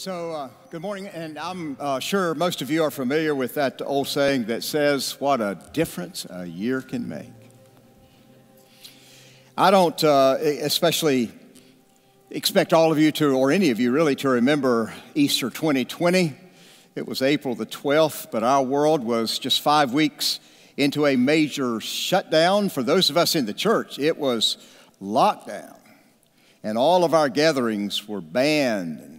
Good morning, and I'm sure most of you are familiar with that old saying that says, what a difference a year can make. I don't especially expect all of you to, or any of you really, to remember Easter 2020. It was April the 12th, but our world was just 5 weeks into a major shutdown. For those of us in the church, it was lockdown, and all of our gatherings were banned.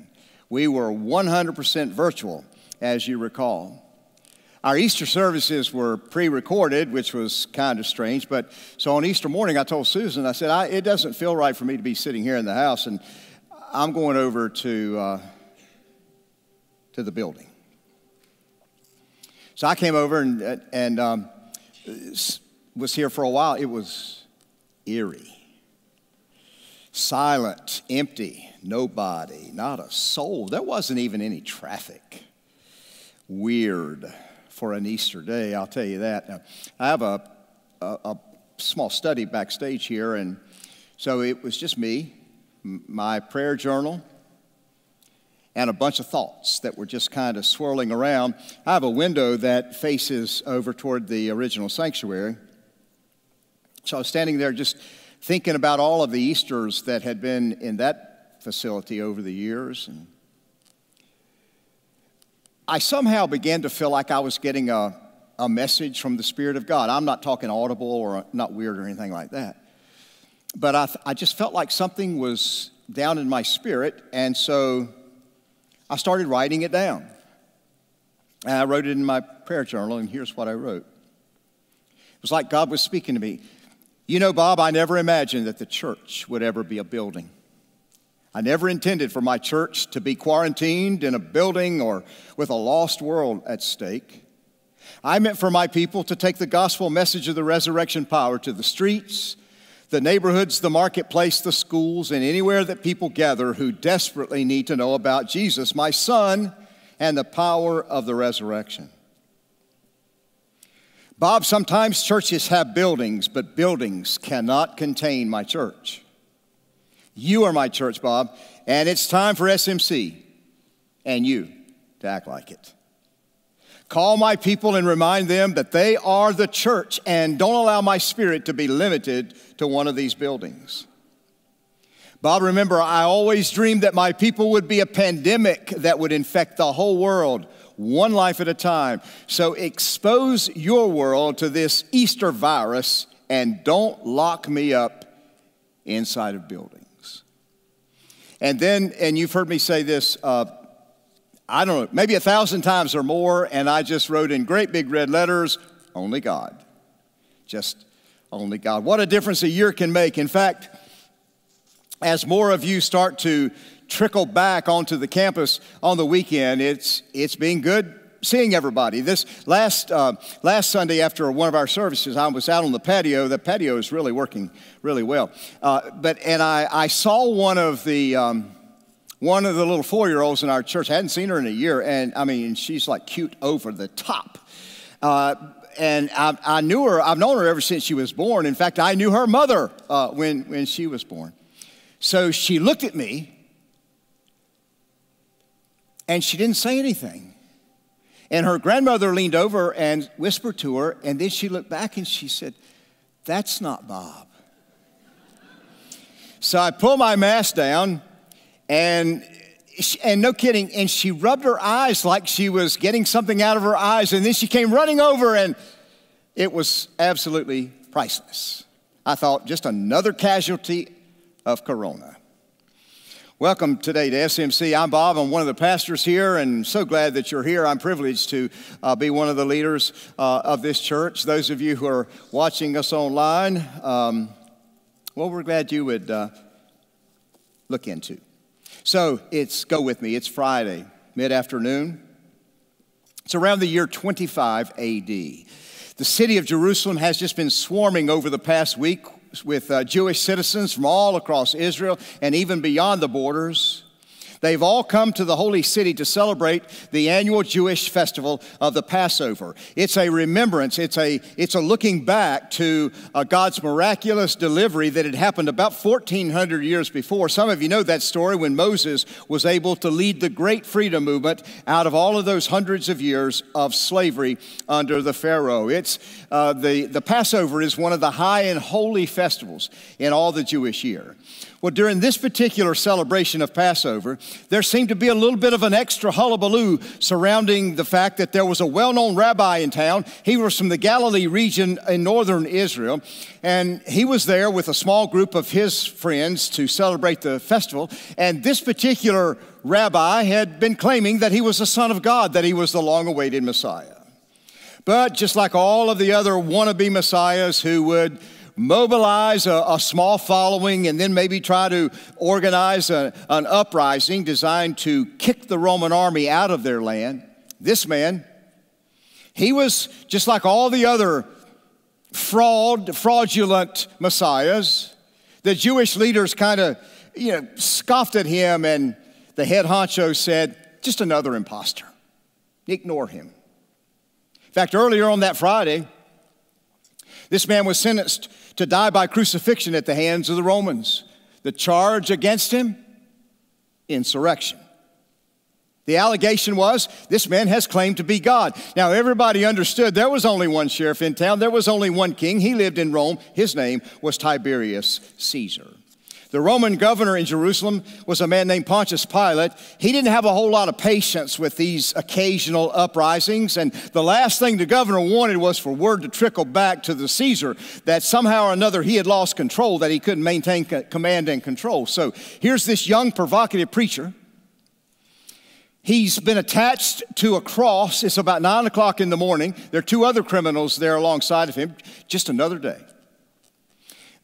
We were 100% virtual, as you recall. Our Easter services were pre-recorded, which was kind of strange. But so on Easter morning, I told Susan, I said, it doesn't feel right for me to be sitting here in the house, and I'm going over to the building. So I came over and was here for a while. It was eerie. Silent, empty, nobody, not a soul. There wasn't even any traffic. Weird for an Easter day, I'll tell you that. Now, I have a small study backstage here, and so it was just me, my prayer journal, and a bunch of thoughts that were just kind of swirling around. I have a window that faces over toward the original sanctuary. So I was standing there just thinking about all of the Easters that had been in that facility over the years. And I somehow began to feel like I was getting a message from the Spirit of God. I'm not talking audible or not weird or anything like that. But I just felt like something was down in my spirit, and so I started writing it down. And I wrote it in my prayer journal, and here's what I wrote. It was like God was speaking to me. You know, Bob, I never imagined that the church would ever be a building. I never intended for my church to be quarantined in a building or with a lost world at stake. I meant for my people to take the gospel message of the resurrection power to the streets, the neighborhoods, the marketplace, the schools, and anywhere that people gather who desperately need to know about Jesus, my Son, and the power of the resurrection. Bob, sometimes churches have buildings, but buildings cannot contain my church. You are my church, Bob, and it's time for SMC and you to act like it. Call my people and remind them that they are the church, and don't allow my spirit to be limited to one of these buildings. Bob, remember, I always dreamed that my people would be a pandemic that would infect the whole world, one life at a time. So expose your world to this Easter virus and don't lock me up inside of buildings. And you've heard me say this, I don't know, maybe 1,000 times or more, and I just wrote in great big red letters, only God. Just only God. What a difference a year can make. In fact, as more of you start to trickle back onto the campus on the weekend, it's been good seeing everybody. This last Sunday after one of our services, I was out on the patio. The patio is really working really well. I saw one of the little 4-year-olds in our church. I hadn't seen her in a year, and I mean, she's like cute over the top. And I knew her. I've known her ever since she was born. In fact, I knew her mother when she was born. So she looked at me, and she didn't say anything. And her grandmother leaned over and whispered to her, and then she looked back and she said, "That's not Bob." So I pulled my mask down, and no kidding, and she rubbed her eyes like she was getting something out of her eyes, and then she came running over, and it was absolutely priceless. I thought, just another casualty of Corona. Welcome today to SMC. I'm Bob. I'm one of the pastors here, and so glad that you're here. I'm privileged to be one of the leaders of this church. Those of you who are watching us online, well, we're glad you would look into. So go with me. It's Friday, mid-afternoon. It's around the year 25 A.D. The city of Jerusalem has just been swarming over the past week with Jewish citizens from all across Israel and even beyond the borders. They've all come to the holy city to celebrate the annual Jewish festival of the Passover. It's a remembrance. It's a looking back to God's miraculous delivery that had happened about 1,400 years before. Some of you know that story when Moses was able to lead the great freedom movement out of all of those hundreds of years of slavery under the Pharaoh. It's the Passover is one of the high and holy festivals in all the Jewish year. Well, during this particular celebration of Passover, there seemed to be a little bit of an extra hullabaloo surrounding the fact that there was a well-known rabbi in town. He was from the Galilee region in northern Israel, and he was there with a small group of his friends to celebrate the festival. And this particular rabbi had been claiming that he was the Son of God, that he was the long-awaited Messiah. But just like all of the other wannabe messiahs who would mobilize a small following and then maybe try to organize an uprising designed to kick the Roman army out of their land, this man, he was just like all the other fraudulent messiahs. The Jewish leaders kind of, scoffed at him, and the head honcho said, just another imposter. Ignore him. In fact, earlier on that Friday, this man was sentenced to die by crucifixion at the hands of the Romans. The charge against him? Insurrection. The allegation was, this man has claimed to be God. Now, everybody understood there was only one sheriff in town. There was only one king. He lived in Rome. His name was Tiberius Caesar. The Roman governor in Jerusalem was a man named Pontius Pilate. He didn't have a whole lot of patience with these occasional uprisings, and the last thing the governor wanted was for word to trickle back to the Caesar that somehow or another he had lost control, that he couldn't maintain command and control. So here's this young provocative preacher. He's been attached to a cross. It's about 9 o'clock in the morning. There are two other criminals there alongside of him. Just another day.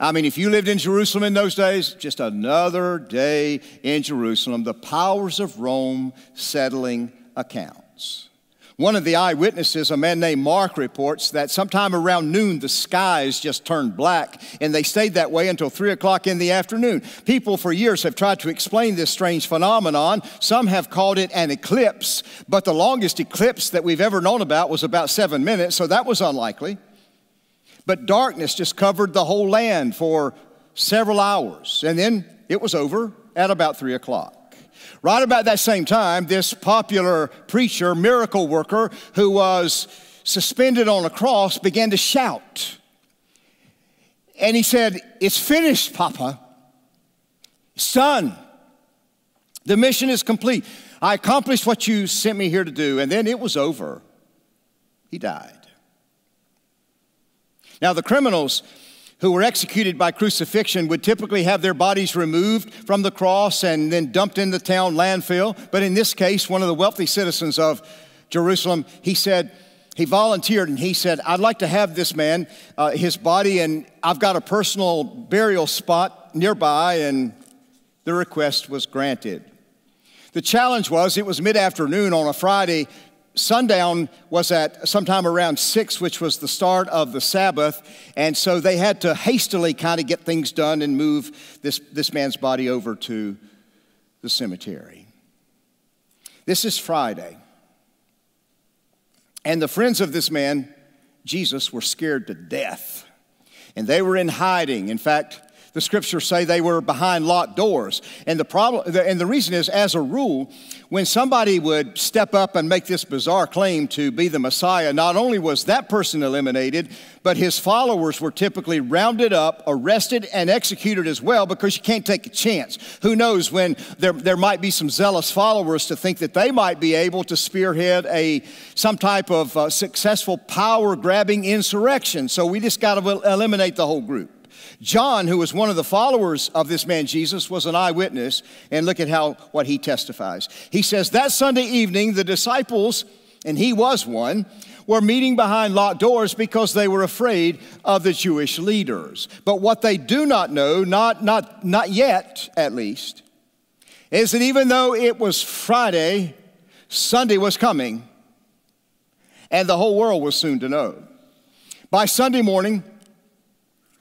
I mean, if you lived in Jerusalem in those days, just another day in Jerusalem, the powers of Rome settling accounts. One of the eyewitnesses, a man named Mark, reports that sometime around noon, the skies just turned black, and they stayed that way until 3 o'clock in the afternoon. People for years have tried to explain this strange phenomenon. Some have called it an eclipse, but the longest eclipse that we've ever known about was about 7 minutes, so that was unlikely. But darkness just covered the whole land for several hours, and then it was over at about 3 o'clock. Right about that same time, this popular preacher, miracle worker, who was suspended on a cross, began to shout. And he said, "It's finished, Papa. Son, the mission is complete. I accomplished what you sent me here to do." And then it was over. He died. Now, the criminals who were executed by crucifixion would typically have their bodies removed from the cross and then dumped in the town landfill. But in this case, one of the wealthy citizens of Jerusalem, he volunteered and he said, "I'd like to have this man, his body, and I've got a personal burial spot nearby," and the request was granted. The challenge was, it was mid-afternoon on a Friday. Sundown was at sometime around 6, which was the start of the Sabbath, and so they had to hastily kind of get things done and move this man's body over to the cemetery. This is Friday, and the friends of this man, Jesus, were scared to death, and they were in hiding. In fact, the scriptures say they were behind locked doors. And the reason is, as a rule, when somebody would step up and make this bizarre claim to be the Messiah, not only was that person eliminated, but his followers were typically rounded up, arrested, and executed as well, because you can't take a chance. Who knows when there might be some zealous followers to think that they might be able to spearhead some type of successful power-grabbing insurrection. So we just got to eliminate the whole group. John, who was one of the followers of this man Jesus, was an eyewitness, and look at what he testifies. He says, that Sunday evening, the disciples, and he was one, were meeting behind locked doors because they were afraid of the Jewish leaders. But what they do not know, not yet at least, is that even though it was Friday, Sunday was coming, and the whole world was soon to know. By Sunday morning,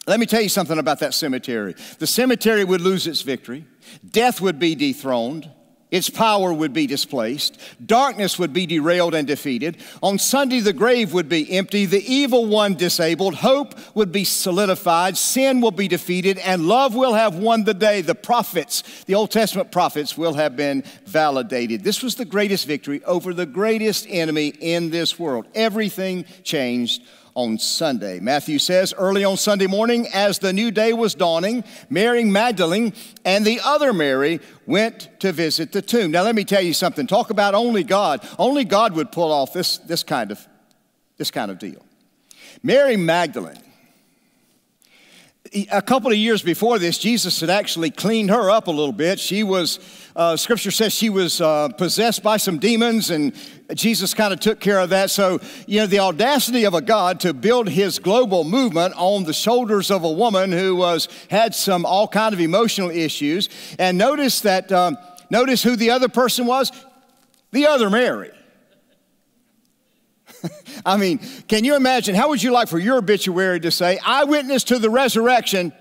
let me tell you something about that cemetery. The cemetery would lose its victory. Death would be dethroned. its power would be displaced. Darkness would be derailed and defeated. On Sunday, the grave would be empty, the evil one disabled, hope would be solidified, sin will be defeated, and love will have won the day. The prophets, the Old Testament prophets, will have been validated. This was the greatest victory over the greatest enemy in this world. Everything changed on Sunday. Matthew says, early on Sunday morning, as the new day was dawning, Mary Magdalene and the other Mary went to visit the tomb. Now let me tell you something. Talk about only God. Only God would pull off this kind of deal. Mary Magdalene. A couple of years before this, Jesus had actually cleaned her up a little bit. She was, Scripture says she was possessed by some demons, and Jesus kind of took care of that. So, the audacity of a God to build his global movement on the shoulders of a woman who had all kind of emotional issues. And notice who the other person was? The other Mary. I mean, can you imagine, how would you like for your obituary to say, eyewitness to the resurrection,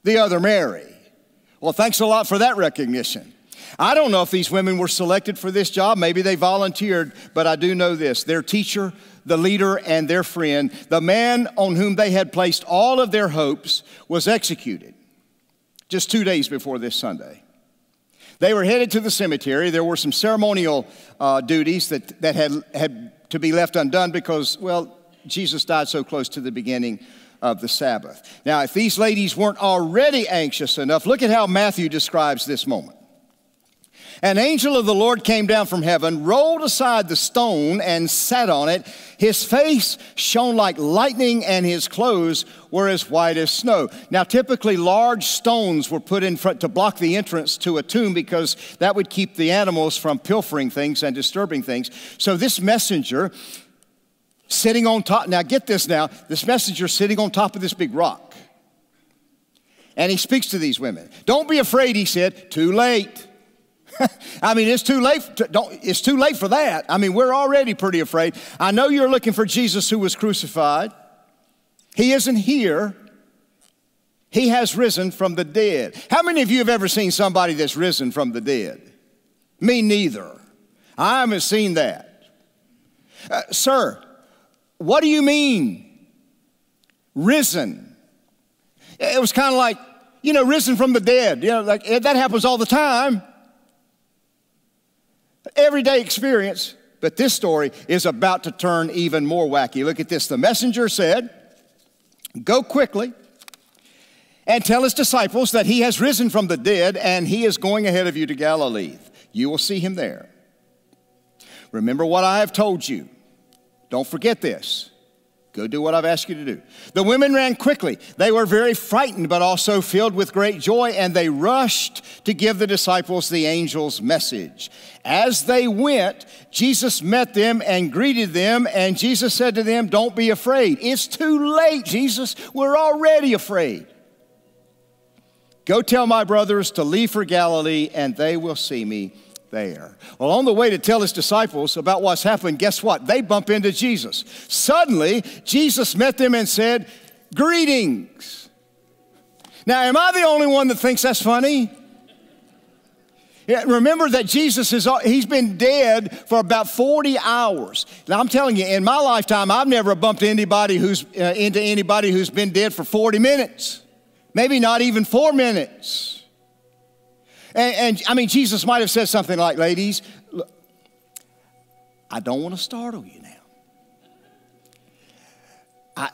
the other Mary? Well, thanks a lot for that recognition. I don't know if these women were selected for this job. Maybe they volunteered, but I do know this. Their teacher, the leader, and their friend, the man on whom they had placed all of their hopes, was executed just 2 days before this Sunday. They were headed to the cemetery. There were some ceremonial duties that had to be left undone because, Jesus died so close to the beginning of the Sabbath. Now, if these ladies weren't already anxious enough, look at how Matthew describes this moment. An angel of the Lord came down from heaven, rolled aside the stone, and sat on it. His face shone like lightning, and his clothes were as white as snow. Now, typically, large stones were put in front to block the entrance to a tomb because that would keep the animals from pilfering things and disturbing things. So this messenger sitting on top, now get this now, this messenger sitting on top of this big rock. And he speaks to these women. Don't be afraid, he said. Too late. I mean, it's too late. It's too late for that. I mean, we're already pretty afraid. I know you're looking for Jesus who was crucified. He isn't here. He has risen from the dead. How many of you have ever seen somebody that's risen from the dead? Me neither. I haven't seen that. Sir, what do you mean, risen? It was kind of like, risen from the dead. Like that happens all the time. Everyday experience, but this story is about to turn even more wacky. Look at this. The messenger said, go quickly and tell his disciples that he has risen from the dead and he is going ahead of you to Galilee. You will see him there. Remember what I have told you. Don't forget this. Go do what I've asked you to do. The women ran quickly. They were very frightened, but also filled with great joy, and they rushed to give the disciples the angel's message. As they went, Jesus met them and greeted them, and Jesus said to them, don't be afraid. It's too late, Jesus. We're already afraid. Go tell my brothers to leave for Galilee, and they will see me there. Well, on the way to tell his disciples about what's happened, guess what? They bump into Jesus. Suddenly, Jesus met them and said, greetings. Now, am I the only one that thinks that's funny? Yeah, remember that he's been dead for about 40 hours. Now, I'm telling you, in my lifetime, I've never bumped into anybody who's been dead for 40 minutes. Maybe not even 4 minutes. And I mean, Jesus might have said something like, ladies, look, I don't want to startle you now.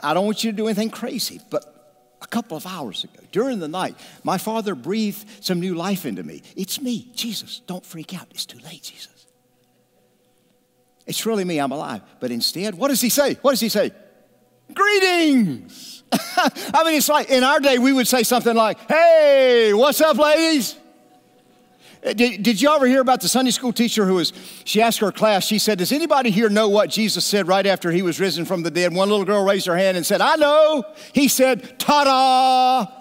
I don't want you to do anything crazy, but a couple of hours ago, during the night, my Father breathed some new life into me. It's me, Jesus. Don't freak out. It's too late, Jesus. It's really me. I'm alive. But instead, what does he say? What does he say? Greetings. I mean, it's like in our day, we would say something like, hey, what's up, ladies? Did you ever hear about the Sunday school teacher she asked her class, she said, does anybody here know what Jesus said right after he was risen from the dead? One little girl raised her hand and said, I know. He said, ta-da.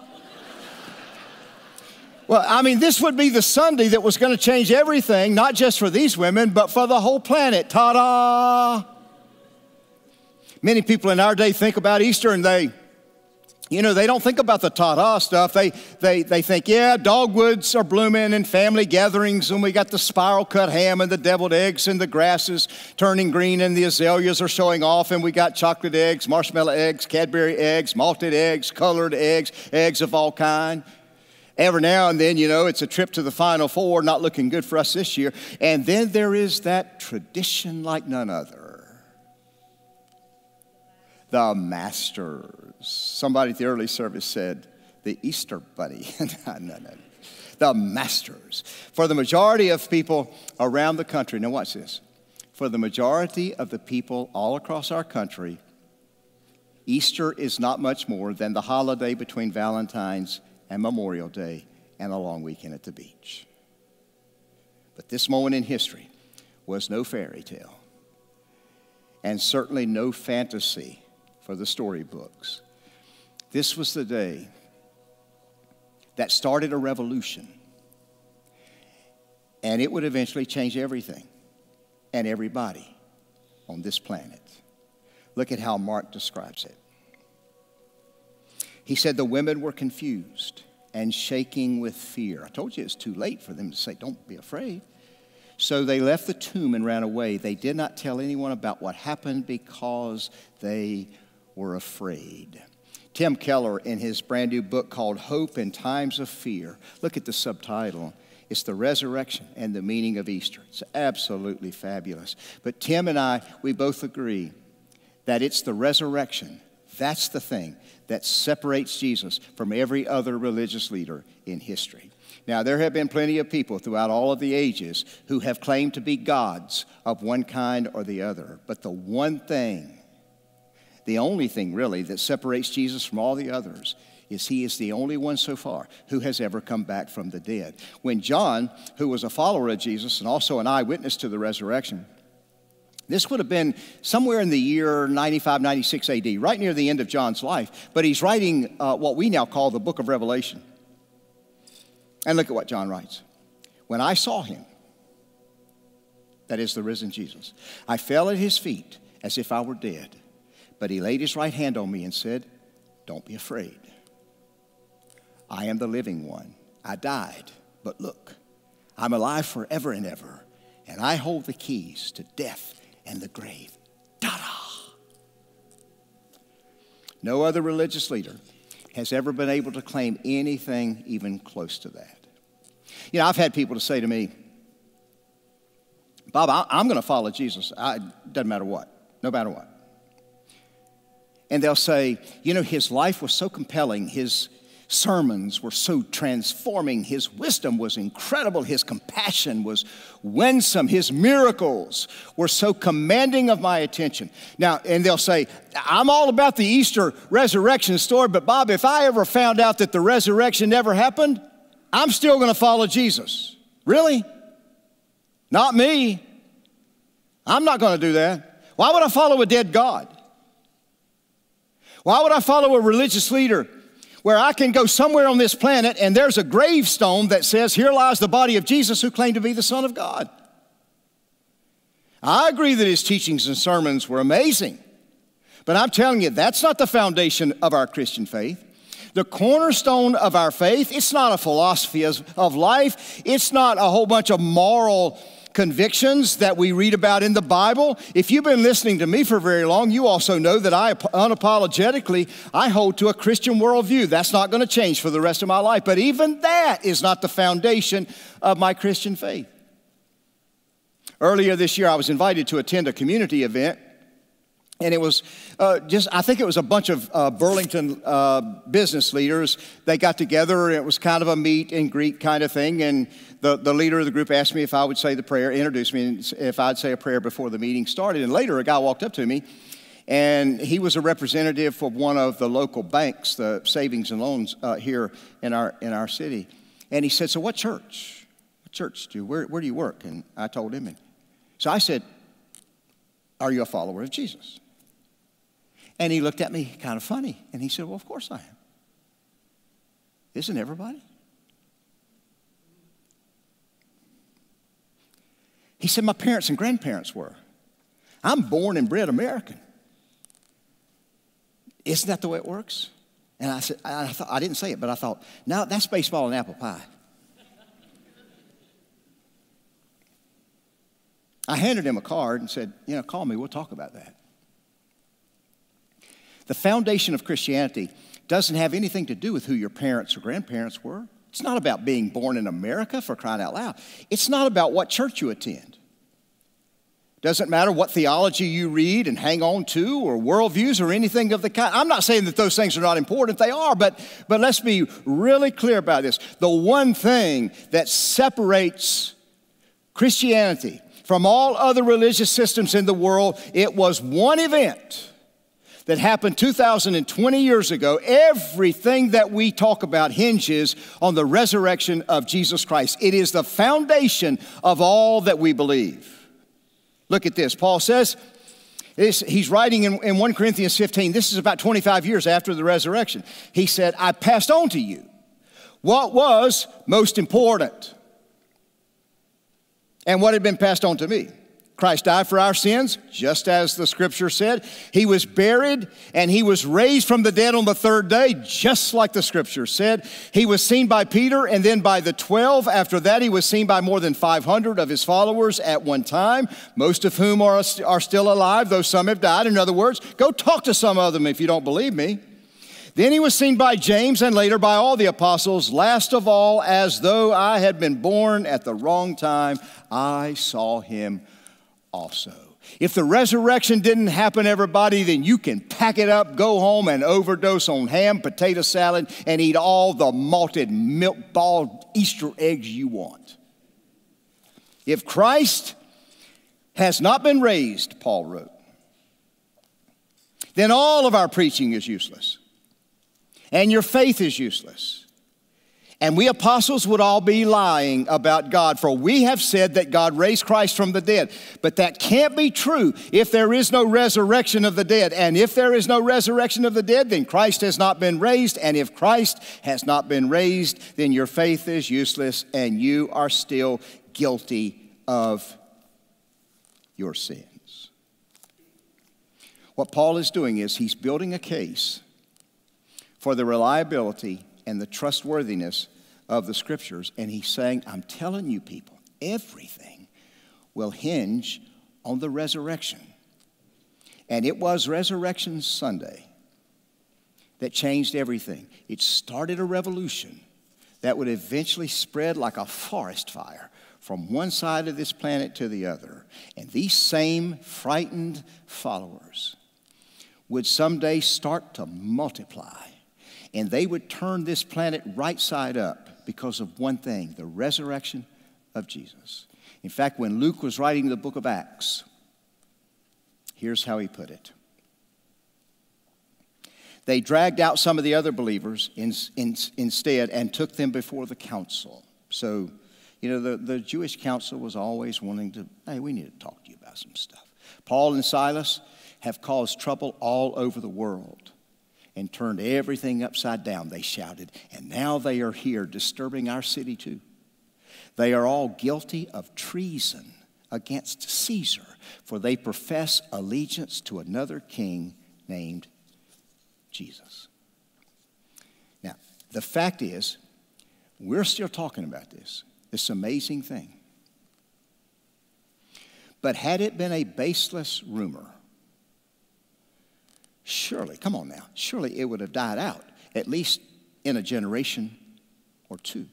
Well, I mean, this would be the Sunday that was going to change everything, not just for these women, but for the whole planet. Ta-da. Many people in our day think about Easter and they You know, they don't think about the ta-ta stuff. They think, yeah, dogwoods are blooming and family gatherings, and we got the spiral cut ham and the deviled eggs and the grass is turning green and the azaleas are showing off, and we got chocolate eggs, marshmallow eggs, Cadbury eggs, malted eggs, colored eggs, eggs of all kind. Every now and then, you know, it's a trip to the Final Four, not looking good for us this year. And then there is that tradition like none other. The Masters. Somebody at the early service said, the Easter Bunny. No. The Masters. For the majority of people around the country, now watch this. For the majority of the people all across our country, Easter is not much more than the holiday between Valentine's and Memorial Day and a long weekend at the beach. But this moment in history was no fairy tale, and certainly no fantasy for the storybooks. This was the day that started a revolution, and it would eventually change everything and everybody on this planet. Look at how Mark describes it. He said the women were confused and shaking with fear. I told you it's too late for them to say, don't be afraid. So they left the tomb and ran away. They did not tell anyone about what happened because they were afraid. Tim Keller, in his brand new book called Hope in Times of Fear, look at the subtitle. It's the resurrection and the meaning of Easter. It's absolutely fabulous. But Tim and I, we both agree that it's the resurrection. That's the thing that separates Jesus from every other religious leader in history. Now, there have been plenty of people throughout all of the ages who have claimed to be gods of one kind or the other. But the one thing, the only thing really that separates Jesus from all the others is he is the only one so far who has ever come back from the dead. When John, who was a follower of Jesus and also an eyewitness to the resurrection, this would have been somewhere in the year 95, 96 AD, right near the end of John's life. But he's writing what we now call the book of Revelation. And look at what John writes. When I saw him, that is the risen Jesus, I fell at his feet as if I were dead. But he laid his right hand on me and said, don't be afraid. I am the living one. I died, but look, I'm alive forever and ever, and I hold the keys to death and the grave. Ta-da! No other religious leader has ever been able to claim anything even close to that. You know, I've had people to say to me, Bob, I'm going to follow Jesus. Doesn't matter what, no matter what. And they'll say, you know, his life was so compelling, his sermons were so transforming, his wisdom was incredible, his compassion was winsome, his miracles were so commanding of my attention. Now, and they'll say, I'm all about the Easter resurrection story, but Bob, if I ever found out that the resurrection never happened, I'm still going to follow Jesus. Really? Not me. I'm not going to do that. Why would I follow a dead God? Why would I follow a religious leader where I can go somewhere on this planet and there's a gravestone that says, here lies the body of Jesus who claimed to be the Son of God? I agree that his teachings and sermons were amazing, but I'm telling you, that's not the foundation of our Christian faith. The cornerstone of our faith, it's not a philosophy of life. It's not a whole bunch of moral convictions that we read about in the Bible. If you've been listening to me for very long, you also know that I unapologetically, I hold to a Christian worldview. That's not going to change for the rest of my life. But even that is not the foundation of my Christian faith. Earlier this year, I was invited to attend a community event. And it was I think it was a bunch of Burlington business leaders. They got together, and it was kind of a meet and greet kind of thing. And the leader of the group asked me if I would say the prayer, introduced me, and if I'd say a prayer before the meeting started. And later, a guy walked up to me, and he was a representative for one of the local banks, the savings and loans here in our city. And he said, so what church? What church do you, where do you work? And I told him. And so I said, are you a follower of Jesus? And he looked at me kind of funny, and he said, well, of course I am. Isn't everybody? He said, my parents and grandparents were. I'm born and bred American. Isn't that the way it works? And I said, I didn't say it, but I thought, no, that's baseball and apple pie. I handed him a card and said, call me, we'll talk about that. The foundation of Christianity doesn't have anything to do with who your parents or grandparents were. It's not about being born in America, for crying out loud. It's not about what church you attend. Doesn't matter what theology you read and hang on to, or worldviews or anything of the kind. I'm not saying that those things are not important. They are, but let's be really clear about this. The one thing that separates Christianity from all other religious systems in the world, it was one event that happened 2,020 years ago. Everything that we talk about hinges on the resurrection of Jesus Christ. It is the foundation of all that we believe. Look at this. Paul says, he's writing in 1 Corinthians 15. This is about 25 years after the resurrection. He said, I passed on to you what was most important and what had been passed on to me. Christ died for our sins, just as the scripture said. He was buried and he was raised from the dead on the third day, just like the scripture said. He was seen by Peter and then by the 12. After that, he was seen by more than 500 of his followers at one time, most of whom are still alive, though some have died. In other words, go talk to some of them if you don't believe me. Then he was seen by James and later by all the apostles. Last of all, as though I had been born at the wrong time, I saw him also. If the resurrection didn't happen, everybody, then you can pack it up, go home and overdose on ham, potato salad, and eat all the malted milk ball Easter eggs you want. If Christ has not been raised, Paul wrote, then all of our preaching is useless, and your faith is useless. And we apostles would all be lying about God, for we have said that God raised Christ from the dead. But that can't be true if there is no resurrection of the dead. And if there is no resurrection of the dead, then Christ has not been raised. And if Christ has not been raised, then your faith is useless and you are still guilty of your sins. What Paul is doing is he's building a case for the reliability and the trustworthiness of the scriptures. And he's saying, I'm telling you people, everything will hinge on the resurrection. And it was Resurrection Sunday that changed everything. It started a revolution that would eventually spread like a forest fire from one side of this planet to the other. And these same frightened followers would someday start to multiply. And they would turn this planet right side up because of one thing, the resurrection of Jesus. In fact, when Luke was writing the book of Acts, here's how he put it. They dragged out some of the other believers instead and took them before the council. So, the Jewish council was always wanting to, hey, we need to talk to you about some stuff. Paul and Silas have caused trouble all over the world and turned everything upside down, they shouted. And now they are here disturbing our city too. They are all guilty of treason against Caesar, for they profess allegiance to another king named Jesus. Now, the fact is, we're still talking about this amazing thing. But had it been a baseless rumor, surely, come on now, surely it would have died out, at least in a generation or two.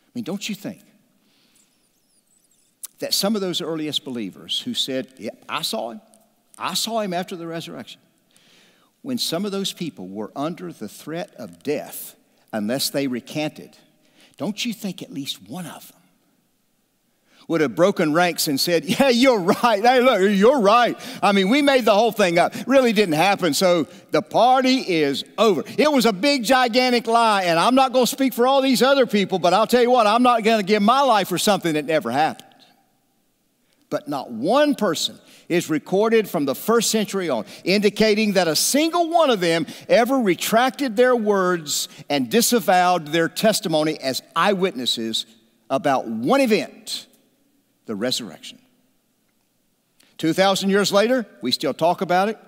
I mean, don't you think that some of those earliest believers who said, yeah, I saw him after the resurrection, when some of those people were under the threat of death unless they recanted, don't you think at least one of them would have broken ranks and said, yeah, you're right. Hey, look, you're right. I mean, we made the whole thing up. It really didn't happen, so the party is over. It was a big, gigantic lie, and I'm not going to speak for all these other people, but I'll tell you what, I'm not going to give my life for something that never happened. But not one person is recorded from the first century on, indicating that a single one of them ever retracted their words and disavowed their testimony as eyewitnesses about one event, the resurrection. 2,000 years later, we still talk about it.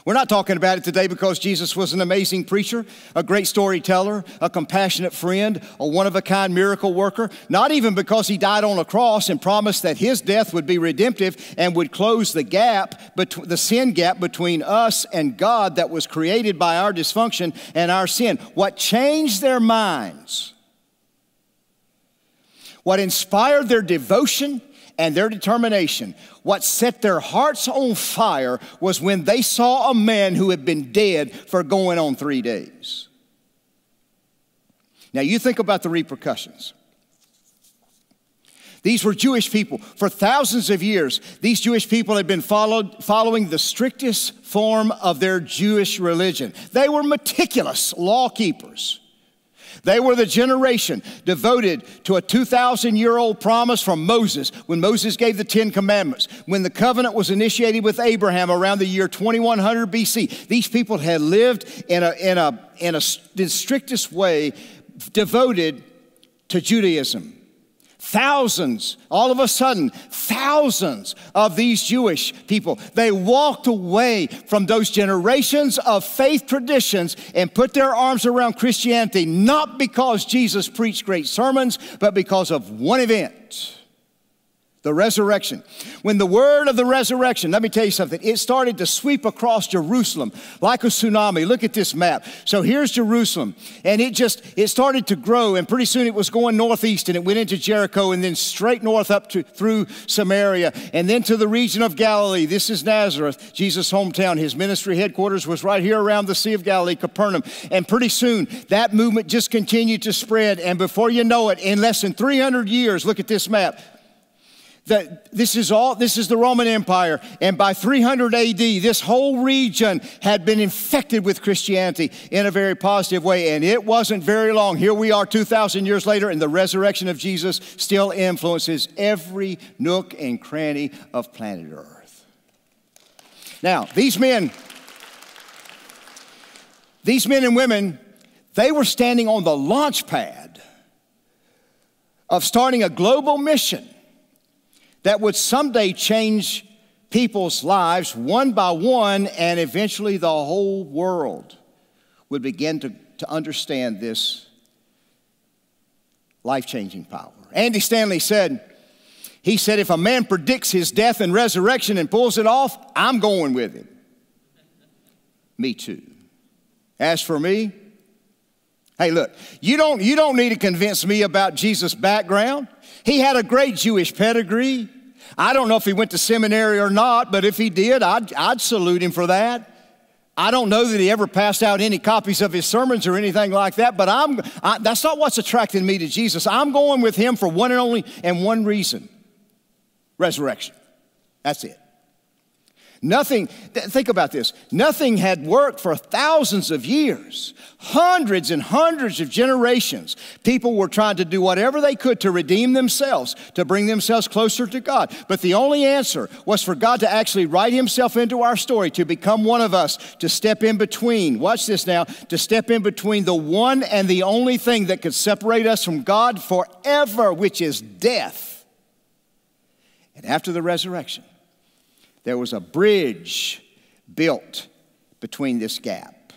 We're not talking about it today because Jesus was an amazing preacher, a great storyteller, a compassionate friend, a one-of-a-kind miracle worker. Not even because he died on a cross and promised that his death would be redemptive and would close the gap, the sin gap between us and God that was created by our dysfunction and our sin. What changed their minds, what inspired their devotion and their determination, what set their hearts on fire was when they saw a man who had been dead for going on 3 days. Now you think about the repercussions. These were Jewish people. For thousands of years, these Jewish people had been following the strictest form of their Jewish religion. They were meticulous law keepers. They were the generation devoted to a 2,000-year-old promise from Moses when Moses gave the 10 Commandments. When the covenant was initiated with Abraham around the year 2100 BC, these people had lived in the strictest way devoted to Judaism. Thousands, all of a sudden, thousands of these Jewish people, they walked away from those generations of faith traditions and put their arms around Christianity, not because Jesus preached great sermons, but because of one event. The resurrection. When the word of the resurrection, let me tell you something, it started to sweep across Jerusalem like a tsunami. Look at this map. So here's Jerusalem, and it started to grow, and pretty soon it was going northeast, and it went into Jericho, and then straight north up through Samaria, and then to the region of Galilee. This is Nazareth, Jesus' hometown. His ministry headquarters was right here around the Sea of Galilee, Capernaum. And pretty soon, that movement just continued to spread, and before you know it, in less than 300 years, look at this map, this is the Roman Empire, and by 300 AD, this whole region had been infected with Christianity in a very positive way, and it wasn't very long. Here we are 2,000 years later, and the resurrection of Jesus still influences every nook and cranny of planet Earth. Now, these men and women, they were standing on the launch pad of starting a global mission that would someday change people's lives one by one, and eventually the whole world would begin to understand this life-changing power. Andy Stanley said, if a man predicts his death and resurrection and pulls it off, I'm going with him. Me too. As for me, hey, look, you don't need to convince me about Jesus' background. He had a great Jewish pedigree. I don't know if he went to seminary or not, but if he did, I'd salute him for that. I don't know that he ever passed out any copies of his sermons or anything like that, but that's not what's attracting me to Jesus. I'm going with him for one and only and one reason: resurrection. That's it. Nothing, think about this, nothing had worked for thousands of years, hundreds and hundreds of generations. People were trying to do whatever they could to redeem themselves, to bring themselves closer to God. But the only answer was for God to actually write himself into our story, to become one of us, to step in between, watch this now, to step in between the one and the only thing that could separate us from God forever, which is death. And after the resurrection, there was a bridge built between this gap.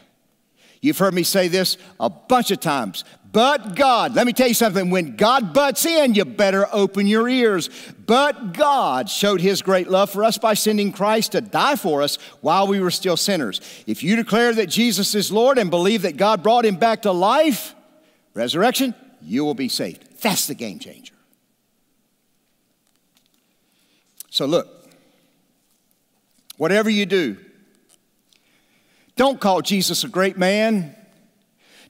You've heard me say this a bunch of times. But God, let me tell you something, when God butts in, you better open your ears. But God showed his great love for us by sending Christ to die for us while we were still sinners. If you declare that Jesus is Lord and believe that God brought him back to life, resurrection, you will be saved. That's the game changer. So look, whatever you do, don't call Jesus a great man.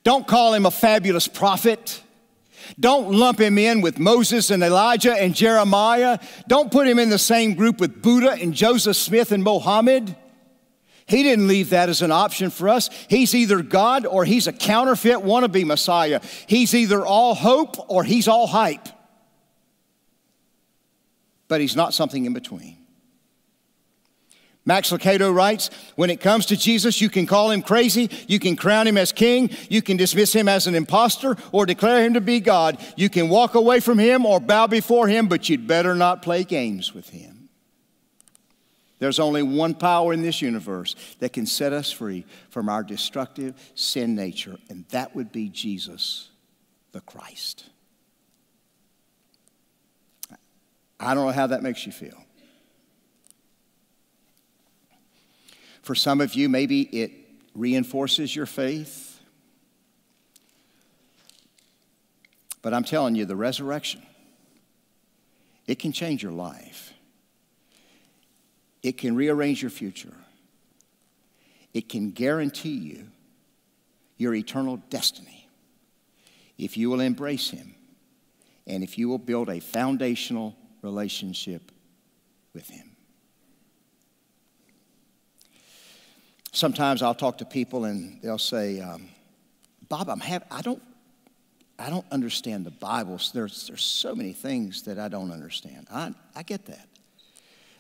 Don't call him a fabulous prophet. Don't lump him in with Moses and Elijah and Jeremiah. Don't put him in the same group with Buddha and Joseph Smith and Mohammed. He didn't leave that as an option for us. He's either God or he's a counterfeit wannabe Messiah. He's either all hope or he's all hype. But he's not something in between. Max Lucado writes, when it comes to Jesus, you can call him crazy, you can crown him as king, you can dismiss him as an imposter or declare him to be God. You can walk away from him or bow before him, but you'd better not play games with him. There's only one power in this universe that can set us free from our destructive sin nature, and that would be Jesus, the Christ. I don't know how that makes you feel. For some of you, maybe it reinforces your faith. But I'm telling you, the resurrection, it can change your life. It can rearrange your future. It can guarantee you your eternal destiny if you will embrace him and if you will build a foundational relationship with him. Sometimes I'll talk to people and they'll say, Bob, I don't understand the Bible. There's so many things that I don't understand. I get that.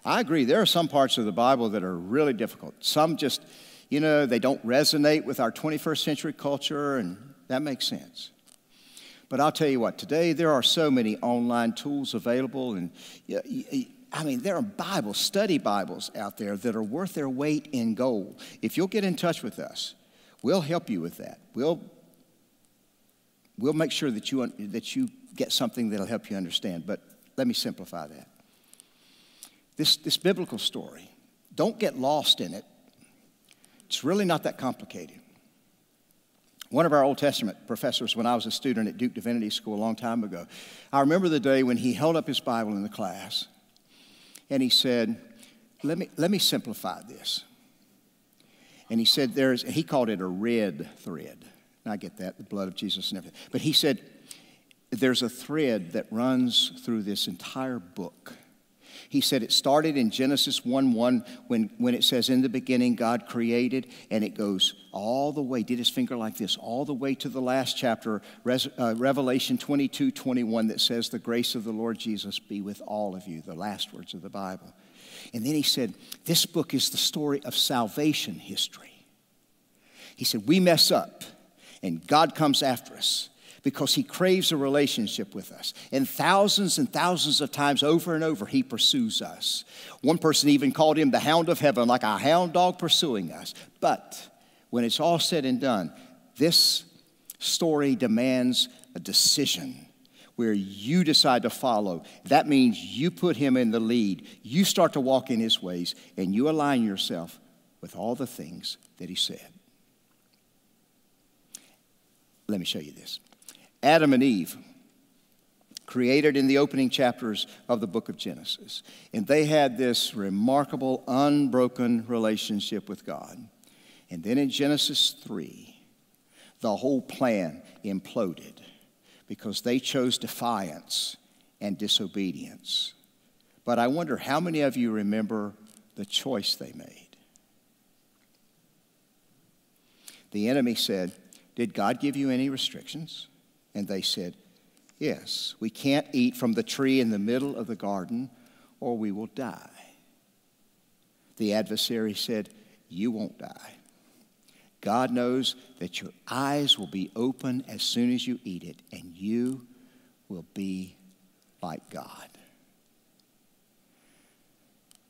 I agree. There are some parts of the Bible that are really difficult. Some just, they don't resonate with our 21st century culture, and that makes sense. But I'll tell you what, today there are so many online tools available, and there are study Bibles out there that are worth their weight in gold. If you'll get in touch with us, we'll help you with that. We'll make sure that you get something that'll help you understand. But let me simplify that. This biblical story, don't get lost in it. It's really not that complicated. One of our Old Testament professors, when I was a student at Duke Divinity School a long time ago, I remember the day when he held up his Bible in the class and he said, let me simplify this. And he said he called it a red thread. And I get that, the blood of Jesus and everything. But he said, there's a thread that runs through this entire book. He said it started in Genesis 1:1 when it says, in the beginning God created, and it goes all the way, did his finger like this, all the way to the last chapter, Revelation 22:21, that says, the grace of the Lord Jesus be with all of you, the last words of the Bible. And then he said, this book is the story of salvation history. He said, we mess up, and God comes after us, because he craves a relationship with us. And thousands of times over and over, he pursues us. One person even called him the hound of heaven, like a hound dog pursuing us. But when it's all said and done, this story demands a decision where you decide to follow. That means you put him in the lead. You start to walk in his ways, and you align yourself with all the things that he said. Let me show you this. Adam and Eve, created in the opening chapters of the book of Genesis. And they had this remarkable, unbroken relationship with God. And then in Genesis 3, the whole plan imploded because they chose defiance and disobedience. But I wonder how many of you remember the choice they made. The enemy said, did God give you any restrictions? And they said, yes, we can't eat from the tree in the middle of the garden or we will die. The adversary said, you won't die. God knows that your eyes will be open as soon as you eat it, and you will be like God.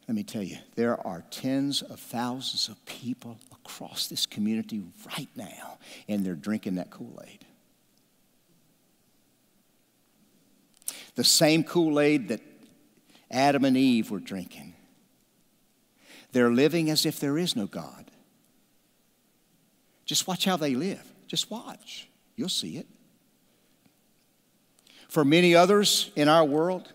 Let me tell you, there are tens of thousands of people across this community right now, and they're drinking that Kool-Aid. The same Kool-Aid that Adam and Eve were drinking. They're living as if there is no God. Just watch how they live. Just watch. You'll see it. For many others in our world,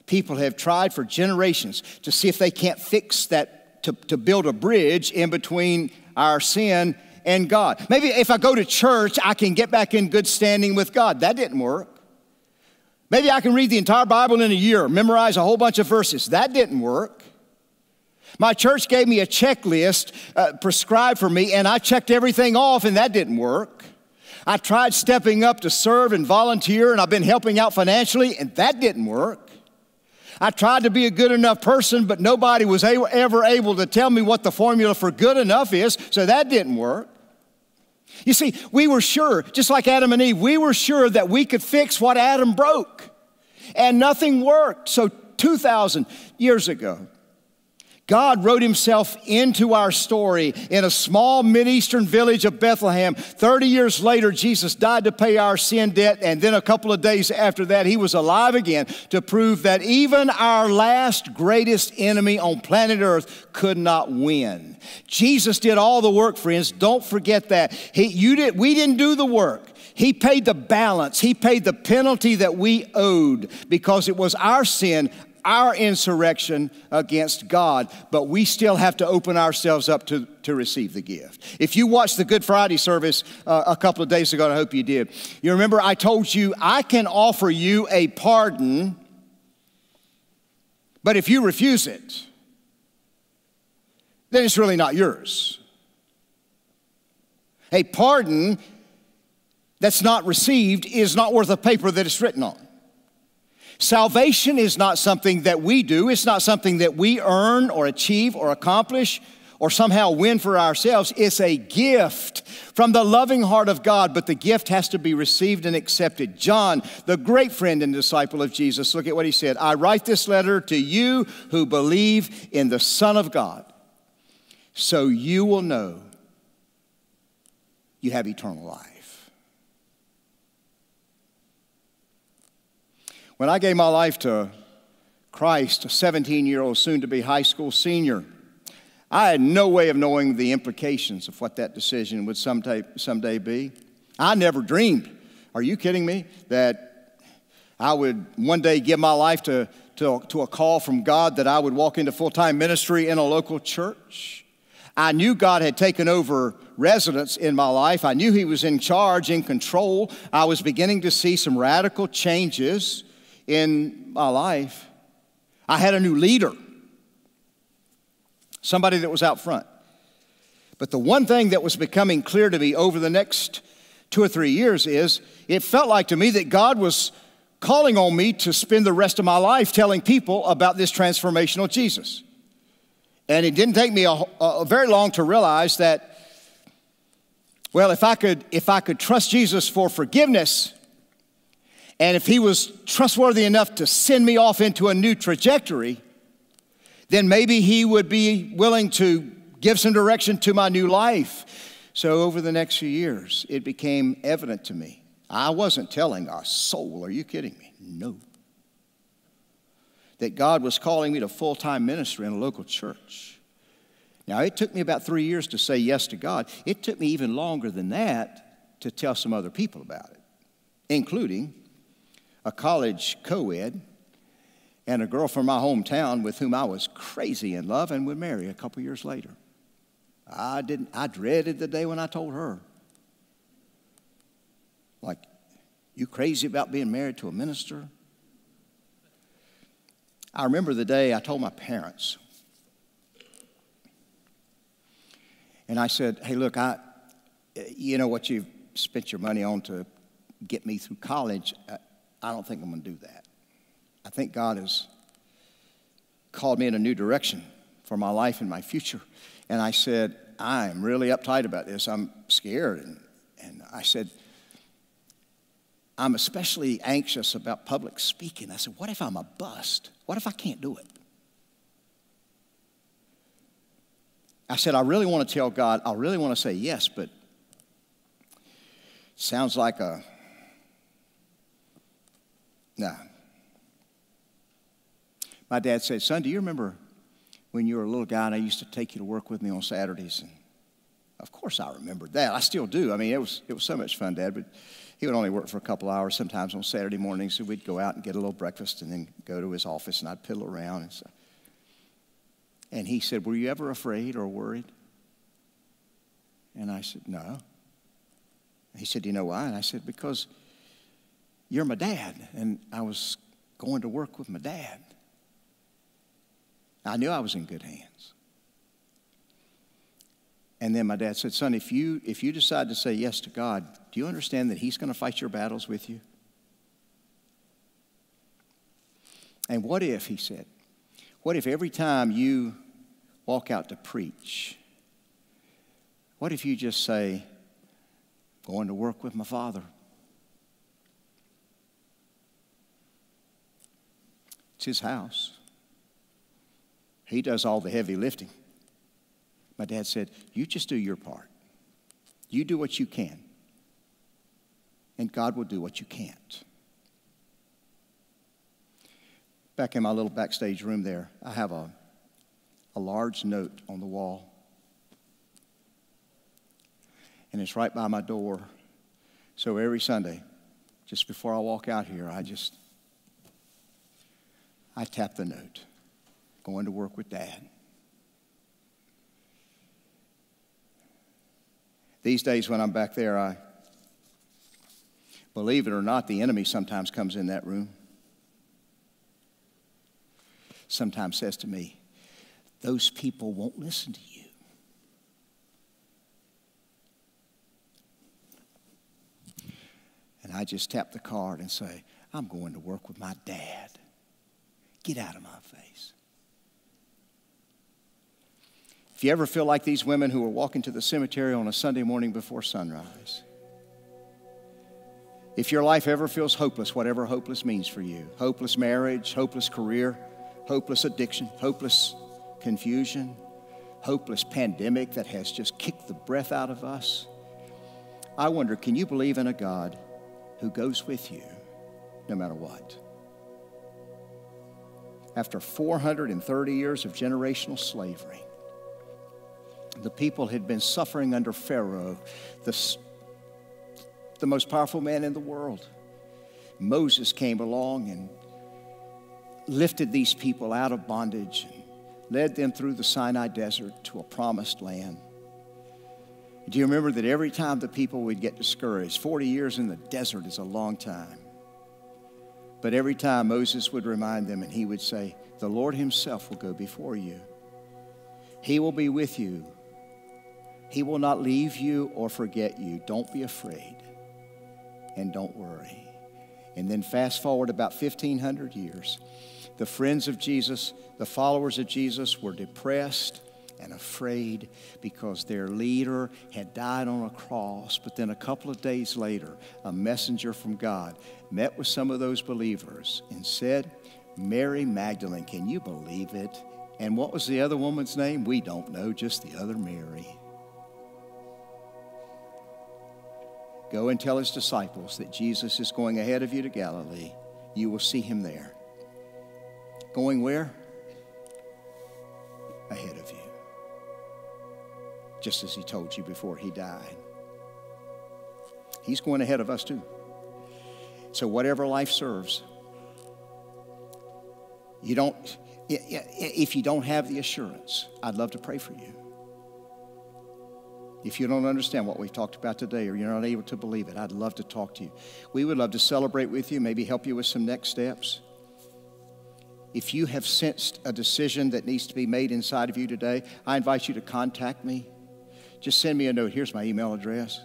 people have tried for generations to see if they can't fix that, to build a bridge in between our sin and God. Maybe if I go to church, I can get back in good standing with God. That didn't work. Maybe I can read the entire Bible in a year, memorize a whole bunch of verses. That didn't work. My church gave me a checklist prescribed for me, and I checked everything off, and that didn't work. I tried stepping up to serve and volunteer, and I've been helping out financially, and that didn't work. I tried to be a good enough person, but nobody was ever able to tell me what the formula for good enough is, so that didn't work. You see, we were sure, just like Adam and Eve, we were sure that we could fix what Adam broke, and nothing worked. So 2,000 years ago, God wrote himself into our story in a small Mideastern village of Bethlehem. 30 years later, Jesus died to pay our sin debt, and then a couple of days after that, he was alive again to prove that even our last greatest enemy on planet Earth could not win. Jesus did all the work, friends. Don't forget that. We didn't do the work. He paid the balance. He paid the penalty that we owed because it was our sin, our insurrection against God, but we still have to open ourselves up to receive the gift. If you watched the Good Friday service a couple of days ago, and I hope you did, you remember I told you I can offer you a pardon, but if you refuse it, then it's really not yours. A pardon that's not received is not worth the paper that it's written on. Salvation is not something that we do. It's not something that we earn or achieve or accomplish or somehow win for ourselves. It's a gift from the loving heart of God, but the gift has to be received and accepted. John, the great friend and disciple of Jesus, look at what he said. I write this letter to you who believe in the Son of God, so you will know you have eternal life. When I gave my life to Christ, a 17-year-old soon-to-be high school senior, I had no way of knowing the implications of what that decision would someday be. I never dreamed, are you kidding me, that I would one day give my life to a call from God, that I would walk into full-time ministry in a local church. I knew God had taken over residence in my life. I knew he was in charge, in control. I was beginning to see some radical changes in my life. I had a new leader, somebody that was out front. But the one thing that was becoming clear to me over the next 2 or 3 years is it felt like to me that God was calling on me to spend the rest of my life telling people about this transformational Jesus. And it didn't take me a very long to realize that, well, if I could trust Jesus for forgiveness, and if he was trustworthy enough to send me off into a new trajectory, then maybe he would be willing to give some direction to my new life. So over the next few years, it became evident to me. I wasn't telling a soul, are you kidding me? No. That God was calling me to full-time ministry in a local church. Now, it took me about 3 years to say yes to God. It took me even longer than that to tell some other people about it, including a college co-ed and a girl from my hometown with whom I was crazy in love and would marry a couple years later. I dreaded the day when I told her. Like, you crazy about being married to a minister? I remember the day I told my parents. And I said, hey, look, you know what you've spent your money on to get me through college? I don't think I'm going to do that. I think God has called me in a new direction for my life and my future. And I said, I'm really uptight about this. I'm scared. And I said, I'm especially anxious about public speaking. I said, what if I'm a bust? What if I can't do it? I said, I really want to tell God, I really want to say yes, but it sounds like nah. My dad said, son, do you remember when you were a little guy and I used to take you to work with me on Saturdays? And of course I remembered that. I still do. I mean, it was so much fun, Dad, but he would only work for a couple hours sometimes on Saturday mornings, so we'd go out and get a little breakfast and then go to his office, and I'd piddle around and stuff. And he said, were you ever afraid or worried? And I said, no. He said, do you know why? And I said, because you're my dad, and I was going to work with my dad. I knew I was in good hands. And then my dad said, son, if you decide to say yes to God, do you understand that he's going to fight your battles with you? And what if, he said, what if every time you walk out to preach, what if you just say, going to work with my Father? It's his house. He does all the heavy lifting. My dad said, you just do your part. You do what you can. And God will do what you can't. Back in my little backstage room there, I have a large note on the wall. And it's right by my door. So every Sunday, just before I walk out here, I tap the note. Going to work with Dad. These days when I'm back there, believe it or not, the enemy sometimes comes in that room. Sometimes says to me, those people won't listen to you. And I just tap the card and say, I'm going to work with my dad. Get out of my face. If you ever feel like these women who are walking to the cemetery on a Sunday morning before sunrise, if your life ever feels hopeless, whatever hopeless means for you, hopeless marriage, hopeless career, hopeless addiction, hopeless confusion, hopeless pandemic that has just kicked the breath out of us, I wonder, can you believe in a God who goes with you no matter what? After 430 years of generational slavery, the people had been suffering under Pharaoh, the most powerful man in the world. Moses came along and lifted these people out of bondage and led them through the Sinai desert to a promised land. Do you remember that every time the people would get discouraged, 40 years in the desert is a long time, but every time Moses would remind them and he would say, the Lord himself will go before you. He will be with you. He will not leave you or forget you. Don't be afraid and don't worry. And then fast forward about 1,500 years, the friends of Jesus, the followers of Jesus were depressed and afraid because their leader had died on a cross. But then a couple of days later, a messenger from God met with some of those believers and said, Mary Magdalene, can you believe it? And what was the other woman's name? We don't know, just the other Mary. Go and tell his disciples that Jesus is going ahead of you to Galilee. You will see him there. Going where? Ahead of you. Just as he told you before he died. He's going ahead of us too. So whatever life serves, if you don't have the assurance, I'd love to pray for you. If you don't understand what we've talked about today or you're not able to believe it, I'd love to talk to you. We would love to celebrate with you, maybe help you with some next steps. If you have sensed a decision that needs to be made inside of you today, I invite you to contact me. Just send me a note. Here's my email address.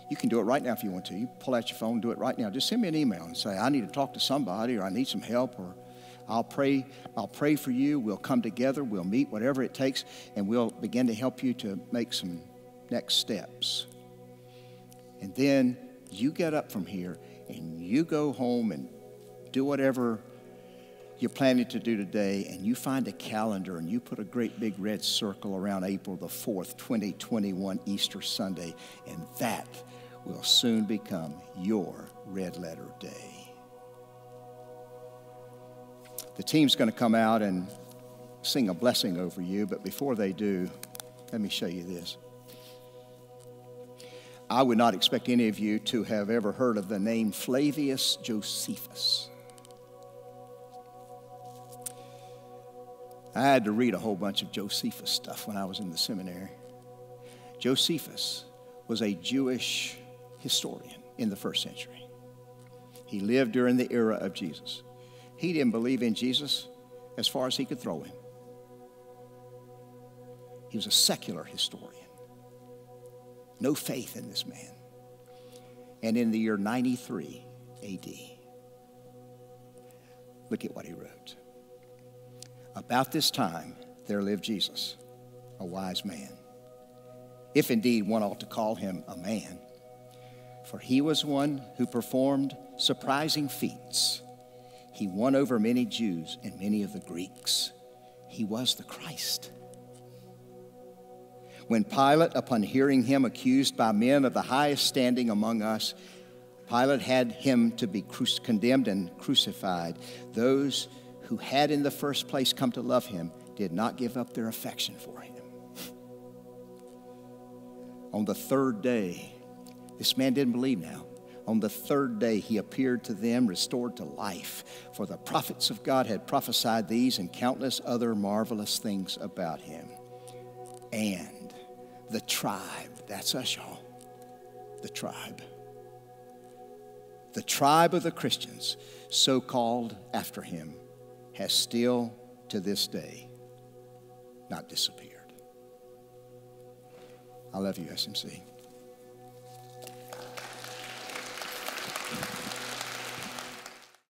You can do it right now if you want to. You pull out your phone and do it right now. Just send me an email and say, I need to talk to somebody, or I need some help, or I'll pray for you. We'll come together. We'll meet, whatever it takes, and we'll begin to help you to make some next steps. And then you get up from here and you go home and do whatever you're planning to do today, and you find a calendar and you put a great big red circle around April the 4th, 2021, Easter Sunday, and that will soon become your red letter day. The team's going to come out and sing a blessing over you, but before they do, let me show you this. I would not expect any of you to have ever heard of the name Flavius Josephus. I had to read a whole bunch of Josephus stuff when I was in the seminary. Josephus was a Jewish historian in the first century. He lived during the era of Jesus. He didn't believe in Jesus as far as he could throw him. He was a secular historian. No faith in this man. And in the year 93 AD, look at what he wrote. About this time, there lived Jesus, a wise man, if indeed one ought to call him a man. For he was one who performed surprising feats. He won over many Jews and many of the Greeks. he was the Christ. When Pilate, upon hearing him accused by men of the highest standing among us, Pilate had him to be condemned and crucified. Those who had in the first place come to love him did not give up their affection for him. On the third day, this man didn't believe now. On the third day, he appeared to them, restored to life. For the prophets of God had prophesied these and countless other marvelous things about him. And the tribe, that's us, y'all. The tribe of the Christians, so called after him, has still to this day not disappeared. I love you, SMC.